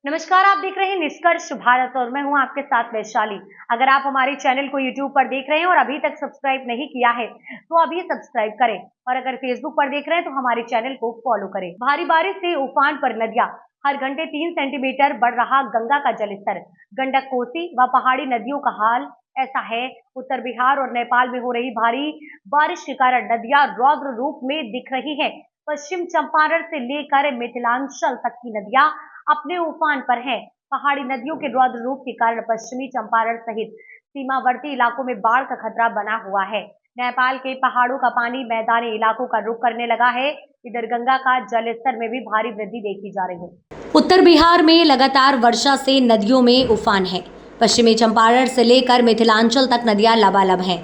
नमस्कार, आप देख रहे हैं निष्कर्ष भारत और मैं हूं आपके साथ वैशाली। अगर आप हमारे चैनल को YouTube पर देख रहे हैं और अभी तक सब्सक्राइब नहीं किया है तो अभी सब्सक्राइब करें और अगर Facebook पर देख रहे हैं तो हमारे चैनल को फॉलो करें। भारी बारिश से उफान पर नदियां, हर घंटे 3 सेंटीमीटर बढ़ रहा गंगा का जलस्तर। गंडक, कोसी व पहाड़ी नदियों का हाल ऐसा है। उत्तर बिहार और नेपाल में हो रही भारी बारिश के कारण नदियां रौद्र रूप में दिख रही है। पश्चिम चंपारण से लेकर मिथिलांचल तक की नदियां अपने उफान पर हैं। पहाड़ी नदियों के रौद्र रूप के कारण पश्चिमी चंपारण सहित सीमावर्ती इलाकों में बाढ़ का खतरा बना हुआ है। नेपाल के पहाड़ों का पानी मैदानी इलाकों का रुख करने लगा है। इधर गंगा का जलस्तर में भी भारी वृद्धि देखी जा रही है। उत्तर बिहार में लगातार वर्षा से नदियों में उफान है। पश्चिमी चंपारण से लेकर मिथिलांचल तक नदियां लबालब हैं।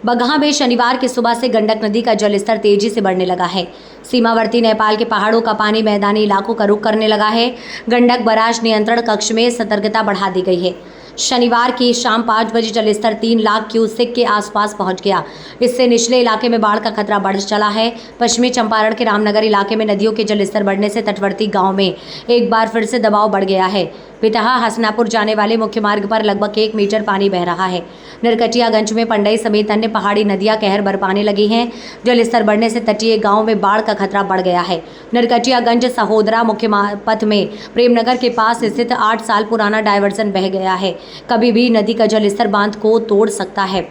बगहा में शनिवार की सुबह से गंडक नदी का जलस्तर तेजी से बढ़ने लगा है। सीमावर्ती नेपाल के पहाड़ों का पानी मैदानी इलाकों का रुख करने लगा है। गंडक बराज नियंत्रण कक्ष में सतर्कता बढ़ा दी गई है। शनिवार की शाम 5 बजे जलस्तर 3 लाख क्यूसेक के आसपास पहुंच गया। इससे निचले इलाके में बाढ़ का खतरा बढ़ चला है। पश्चिमी चंपारण के रामनगर इलाके में नदियों के जलस्तर बढ़ने से तटवर्ती गांव में एक बार फिर से दबाव बढ़ गया है। पितहा हसनापुर जाने वाले मुख्य मार्ग पर लगभग 1 मीटर पानी बह रहा है। नरकटियागंज में पंडई समेत अन्य पहाड़ी नदियां कहर बरपाने लगी हैं। जलस्तर बढ़ने से तटीय गांव में बाढ़ का खतरा बढ़ गया है। नरकटियागंज सहोदरा मुख्य पथ में प्रेमनगर के पास स्थित 8 साल पुराना डायवर्सन बह गया है। कभी भी नदी का जलस्तर बांध को तोड़ सकता है।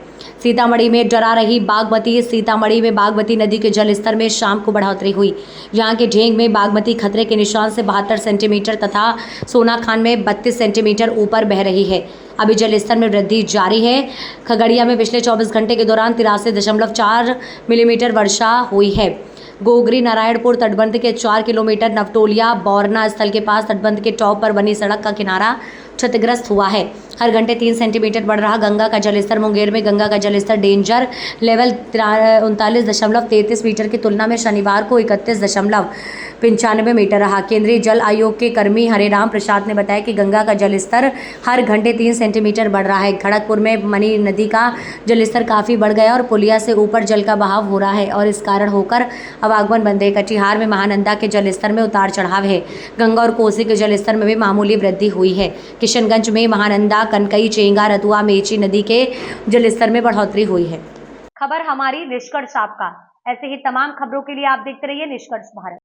सीतामढ़ी में डरा रही बागमती। सीतामढ़ी में बागमती नदी के जलस्तर में शाम को बढ़ोतरी हुई। यहां के ढेंग में बागमती खतरे के निशान से 72 सेंटीमीटर तथा सोनाखान में 32 सेंटीमीटर ऊपर बह रही है। अभी जलस्तर में वृद्धि जारी है। खगड़िया में पिछले 24 घंटे के दौरान 83.4 मिलीमीटर वर्षा हुई है। गोगरी नारायणपुर तटबंध के 4 किलोमीटर नवटोलिया बौरना स्थल के पास तटबंध के टॉप पर बनी सड़क का किनारा क्षतिग्रस्त हुआ है। हर घंटे 3 सेंटीमीटर बढ़ रहा गंगा का जलस्तर। मुंगेर में गंगा का जलस्तर डेंजर लेवल 39.33 मीटर की तुलना में शनिवार को 31.95 मीटर रहा। केंद्रीय जल आयोग के कर्मी हरेराम प्रसाद ने बताया कि गंगा का जलस्तर हर घंटे 3 सेंटीमीटर बढ़ रहा है। खड़गपुर में मनी नदी का जलस्तर काफ़ी बढ़ गया और पुलिया से ऊपर जल का बहाव हो रहा है और इस कारण होकर आवागमन बंद है। कटिहार में महानंदा के जलस्तर में उतार चढ़ाव है। गंगा और कोसी के जलस्तर में भी मामूली वृद्धि हुई है। किशनगंज में महानंदा, कनकई, चेंगा, रतुआ, मेची नदी के जलस्तर में बढ़ोतरी हुई है। खबर हमारी, निष्कर्ष आपका। ऐसे ही तमाम खबरों के लिए आप देखते रहिए निष्कर्ष भारत।